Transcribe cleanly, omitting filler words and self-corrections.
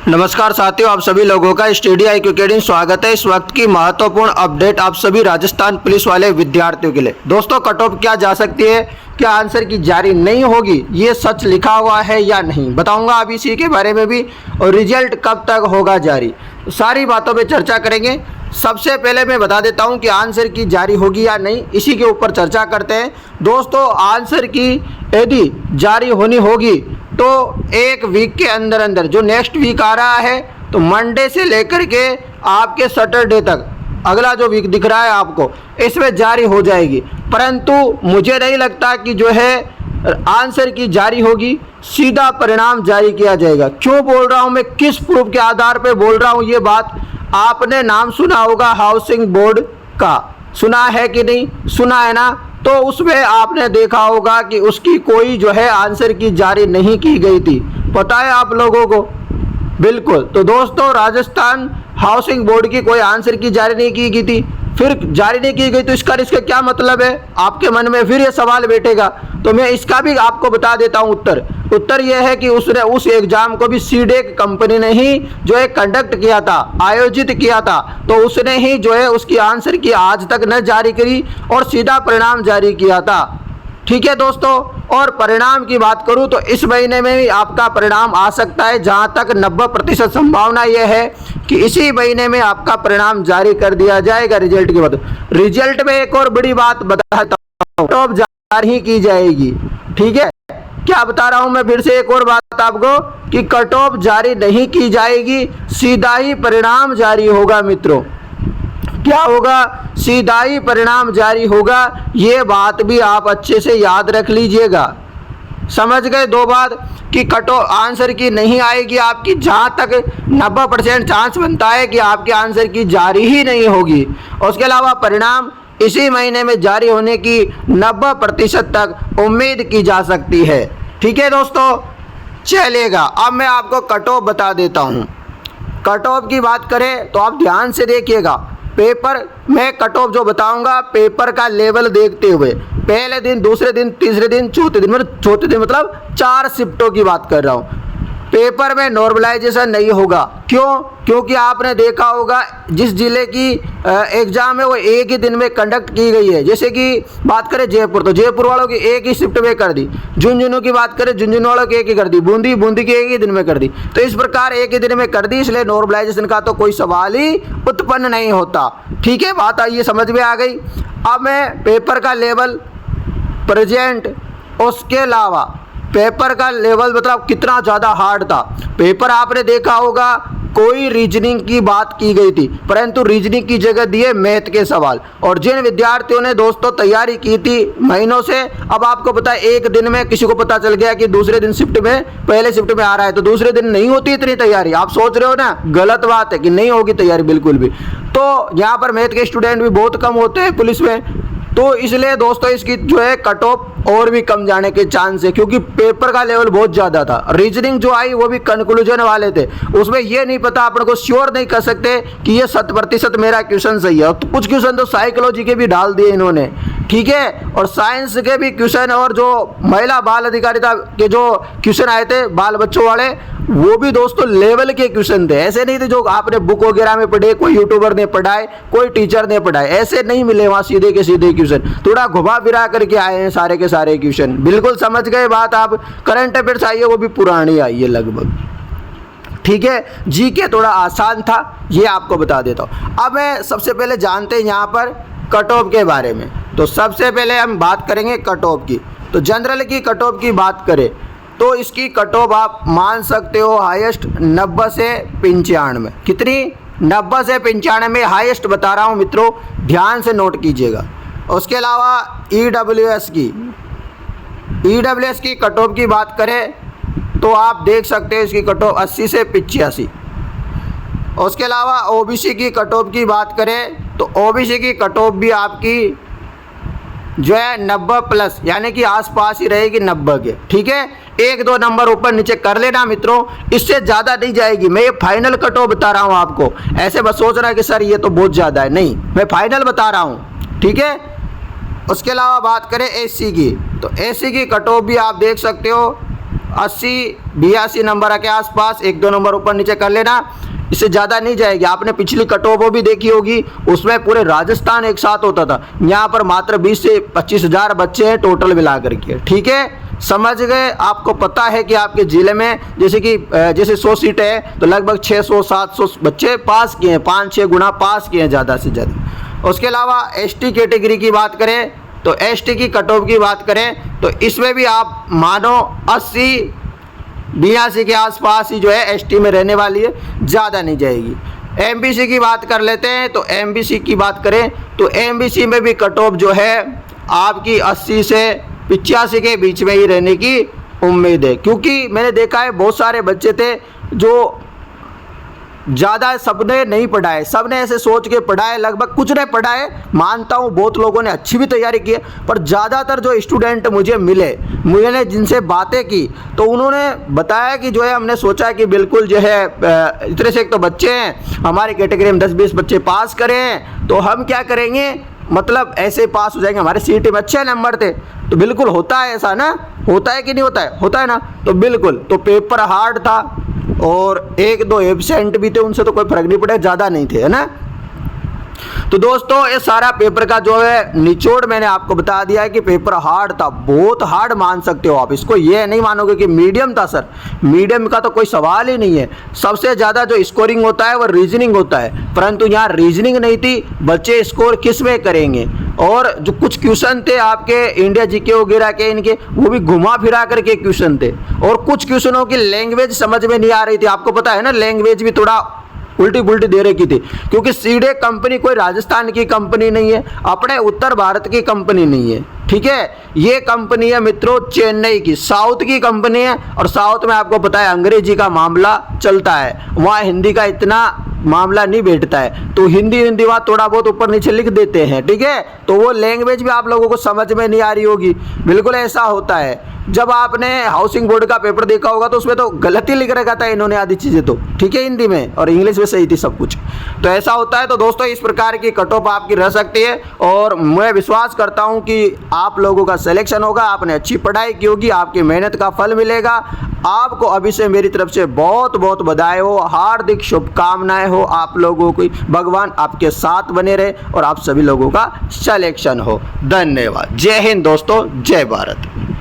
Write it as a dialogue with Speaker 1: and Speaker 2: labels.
Speaker 1: नमस्कार साथियों, आप सभी लोगों का स्टडी IQ अकेडमी स्वागत है। इस वक्त की महत्वपूर्ण अपडेट आप सभी राजस्थान पुलिस वाले विद्यार्थियों के लिए। दोस्तों, कट ऑफ क्या जा सकती है, क्या आंसर की जारी नहीं होगी, ये सच लिखा हुआ है या नहीं, बताऊंगा अभी इसी के बारे में भी। और रिजल्ट कब तक होगा जारी, सारी बातों पे चर्चा करेंगे। सबसे पहले मैं बता देता हूं कि आंसर की जारी होगी या नहीं, इसी के ऊपर चर्चा करते हैं। दोस्तों, आंसर की यदि जारी होनी होगी तो एक वीक के अंदर अंदर, जो नेक्स्ट वीक आ रहा है, तो मंडे से लेकर के आपके सैटरडे तक, अगला जो वीक दिख रहा है आपको, इसमें जारी हो जाएगी। परंतु मुझे नहीं लगता कि जो है आंसर की जारी होगी, सीधा परिणाम जारी किया जाएगा। क्यों बोल रहा हूँ मैं, किस प्रूफ के आधार पर बोल रहा हूँ ये बात। आपने नाम सुना होगा हाउसिंग बोर्ड का, सुना है कि नहीं, सुना है ना। तो उसमें आपने देखा होगा कि उसकी कोई जो है आंसर की जारी नहीं की गई थी, पता है आप लोगों को। बिल्कुल। तो दोस्तों, राजस्थान हाउसिंग बोर्ड की कोई आंसर की जारी नहीं की गई थी, फिर जारी नहीं की गई तो इसका क्या मतलब है, आपके मन में फिर ये सवाल बैठेगा। तो मैं इसका भी आपको बता देता हूँ उत्तर यह है कि उसने उस एग्जाम को भी सीडेक कंपनी ने ही जो है कंडक्ट किया था, आयोजित किया था। तो उसने ही जो है उसकी आंसर की आज तक न जारी करी और सीधा परिणाम जारी किया था। ठीक है दोस्तों, और परिणाम की बात करूं तो इस महीने में भी आपका परिणाम आ सकता है। जहां तक 90% संभावना यह है कि इसी महीने में आपका परिणाम जारी कर दिया जाएगा। रिजल्ट की बात, रिजल्ट में एक और बड़ी बात बताता हूं, कट ऑफ जारी ही की जाएगी। ठीक है, क्या बता रहा हूं मैं फिर से एक और बात आपको, कि कट ऑफ जारी नहीं की जाएगी, सीधा ही परिणाम जारी होगा मित्रों। क्या होगा, सीधा ही परिणाम जारी होगा। ये बात भी आप अच्छे से याद रख लीजिएगा। समझ गए दो बात, कि कट ऑफ आंसर की नहीं आएगी आपकी, जहां तक 90% चांस बनता है कि आपके आंसर की जारी ही नहीं होगी। उसके अलावा परिणाम इसी महीने में जारी होने की 90% तक उम्मीद की जा सकती है। ठीक है दोस्तों, चलेगा। अब मैं आपको कट ऑफ बता देता हूं। कट ऑफ की बात करें तो आप ध्यान से देखिएगा, पेपर में कट ऑफ जो बताऊंगा, पेपर का लेवल देखते हुए, पहले दिन, दूसरे दिन, तीसरे दिन, चौथे दिन मतलब 4 शिफ्टों की बात कर रहा हूं। पेपर में नॉर्मलाइजेशन नहीं होगा। क्यों? क्योंकि आपने देखा होगा जिस जिले की एग्जाम है वो एक ही दिन में कंडक्ट की गई है। जैसे कि बात करें जयपुर, तो जयपुर वालों की एक ही शिफ्ट में कर दी। झुंझुनू की बात करें, झुंझुनू वालों की एक ही कर दी। बूंदी की एक ही दिन में कर दी। तो इस प्रकार एक ही दिन में कर दी, इसलिए नॉर्मलाइजेशन का तो कोई सवाल ही उत्पन्न नहीं होता। ठीक है, बात आइए समझ में आ गई। अब मैं पेपर का लेवल प्रेजेंट, उसके अलावा पेपर का लेवल मतलब कितना ज़्यादा हार्ड था पेपर। आपने देखा होगा कोई रीजनिंग की बात की गई थी, परंतु रीजनिंग की जगह दिए मैथ के सवाल। और जिन विद्यार्थियों ने दोस्तों तैयारी की थी महीनों से, अब आपको पता है एक दिन में किसी को पता चल गया कि दूसरे दिन शिफ्ट में, पहले शिफ्ट में आ रहा है, तो दूसरे दिन नहीं होती इतनी तैयारी। आप सोच रहे हो ना, गलत बात है कि नहीं होगी तैयारी, बिल्कुल भी। तो यहाँ पर मैथ के स्टूडेंट भी बहुत कम होते हैं पुलिस में, तो इसलिए दोस्तों इसकी जो है कट ऑफ और भी कम जाने के चांस है, क्योंकि पेपर का लेवल बहुत ज़्यादा था। रीजनिंग जो आई वो भी कंक्लूजन वाले थे, उसमें ये नहीं पता, अपन को श्योर नहीं कर सकते कि ये 100% मेरा क्वेश्चन सही है। तो कुछ क्वेश्चन तो साइकोलॉजी के भी डाल दिए इन्होंने। ठीक है, और साइंस के भी क्वेश्चन, और जो महिला बाल अधिकारिता के जो क्वेश्चन आए थे बाल बच्चों वाले, वो भी दोस्तों लेवल के क्वेश्चन थे। ऐसे नहीं थे जो आपने बुक वगैरह में पढ़े, कोई यूट्यूबर ने पढ़ाए, कोई टीचर ने पढ़ाए, ऐसे नहीं मिले वहाँ सीधे के सीधे क्वेश्चन। थोड़ा घुमा फिरा करके आए हैं सारे के सारे क्वेश्चन। बिल्कुल समझ गए बात आप। करंट अफेयर्स आई है वो भी पुरानी आई है लगभग। ठीक है, जीके थोड़ा आसान था, ये आपको बता देता हूँ। अब मैं सबसे पहले जानते हैं यहाँ पर कट ऑफ के बारे में। तो सबसे पहले हम बात करेंगे कट ऑफ की। तो जनरल की कट ऑफ की बात करें तो इसकी कट ऑफ आप मान सकते हो हाईएस्ट 90 से 95। कितनी? 90 से 95 हाईएस्ट बता रहा हूँ मित्रों, ध्यान से नोट कीजिएगा। उसके अलावा ईडब्ल्यूएस की कट ऑफ की बात करें तो आप देख सकते हैं इसकी कट ऑफ 80 से 85। उसके अलावा ओबीसी की कट ऑफ की बात करें तो ओबीसी की कट ऑफ भी आपकी जो है 90+, यानी कि आसपास ही रहेगी 90 के। ठीक है, 1-2 नंबर ऊपर नीचे कर लेना मित्रों, इससे ज़्यादा नहीं जाएगी। मैं ये फाइनल कट ऑफ बता रहा हूँ आपको, ऐसे बस सोच रहा है कि सर ये तो बहुत ज़्यादा है, नहीं, मैं फाइनल बता रहा हूँ। ठीक है, उसके अलावा बात करें एससी की, तो एससी की कट ऑफ भी आप देख सकते हो 80-82 नंबर के आसपास, 1-2 नंबर ऊपर नीचे कर लेना, इससे ज़्यादा नहीं जाएगी। आपने पिछली कट ऑफ भी देखी होगी, उसमें पूरे राजस्थान एक साथ होता था। यहाँ पर मात्र 20 से 25 हज़ार बच्चे हैं टोटल मिला करके, ठीक है, समझ गए। आपको पता है कि आपके ज़िले में जैसे 100 सीटें हैं तो लगभग 600-700 बच्चे पास किए हैं, 5-6 गुना पास किए हैं ज़्यादा से ज़्यादा। उसके अलावा एसटी कैटेगरी की बात करें तो एसटी की कट ऑफ की बात करें तो इसमें भी आप मानो 80-82 के आसपास ही जो है एसटी में रहने वाली है, ज़्यादा नहीं जाएगी। एमबीसी की बात कर लेते हैं तो एमबीसी की बात करें तो एमबीसी में भी कट ऑफ जो है आपकी 80 से 85 के बीच में ही रहने की उम्मीद है, क्योंकि मैंने देखा है बहुत सारे बच्चे थे जो ज़्यादा सबने नहीं पढ़ाए, सबने ऐसे सोच के पढ़ाए, लगभग कुछ ने पढ़ाए, मानता हूँ बहुत लोगों ने अच्छी भी तैयारी की है, पर ज़्यादातर जो स्टूडेंट मुझे मिले, मैंने जिनसे बातें की तो उन्होंने बताया कि जो है हमने सोचा कि बिल्कुल जो है इतने से एक तो बच्चे हैं हमारी कैटेगरी में 10-20 बच्चे पास करें तो हम क्या करेंगे, मतलब ऐसे पास हो जाएंगे, हमारे सीटी में अच्छे नंबर थे। तो बिल्कुल होता है ऐसा ना, होता है कि नहीं होता है, होता है ना। तो बिल्कुल, तो पेपर हार्ड था और 1-2 एब्सेंट भी थे, उनसे तो कोई फर्क नहीं पड़ा, ज़्यादा नहीं थे, है ना। तो दोस्तों ये सारा पेपर का जो है निचोड़ मैंने आपको बता दिया है कि पेपर हार्ड था, बहुत हार्ड मान सकते हो आप इसको, ये नहीं मानोगे कि मीडियम था। सर मीडियम का तो कोई सवाल ही नहीं है, सबसे ज़्यादा जो स्कोरिंग होता है वो रीजनिंग होता है, परंतु यहाँ रीजनिंग नहीं थी। बच्चे स्कोर किस में करेंगे, और जो कुछ क्वेश्चन थे आपके इंडिया जीके वगैरह के इनके, वो भी घुमा फिरा करके क्वेश्चन थे, और कुछ क्वेश्चनों की लैंग्वेज समझ में नहीं आ रही थी। आपको पता है ना, लैंग्वेज भी थोड़ा उल्टी पुल्टी दे रखी थी, क्योंकि सीडे कंपनी कोई राजस्थान की कंपनी नहीं है, अपने उत्तर भारत की कंपनी नहीं है, ठीक है। ये कंपनी है मित्रों चेन्नई की, साउथ की कंपनी है, और साउथ में आपको पता है अंग्रेजी का मामला चलता है, वहाँ हिंदी का इतना मामला नहीं बैठता है, तो हिंदी वहाँ थोड़ा बहुत ऊपर नीचे लिख देते हैं, ठीक है। तो वो लैंग्वेज भी आप लोगों को समझ में नहीं आ रही होगी, बिल्कुल ऐसा होता है। जब आपने हाउसिंग बोर्ड का पेपर देखा होगा तो उसमें तो गलती लिख रखा था इन्होंने आधी चीज़ें तो, ठीक है, हिंदी में, और इंग्लिश में सही थी सब कुछ। तो ऐसा होता है। तो दोस्तों इस प्रकार की कट ऑफ आपकी रह सकती है, और मैं विश्वास करता हूं कि आप लोगों का सिलेक्शन होगा, आपने अच्छी पढ़ाई की होगी, आपकी मेहनत का फल मिलेगा। आपको अभी से मेरी तरफ से बहुत बहुत बधाई हो, हार्दिक शुभकामनाएं हो आप लोगों की, भगवान आपके साथ बने रहे और आप सभी लोगों का सिलेक्शन हो। धन्यवाद, जय हिंद दोस्तों, जय भारत।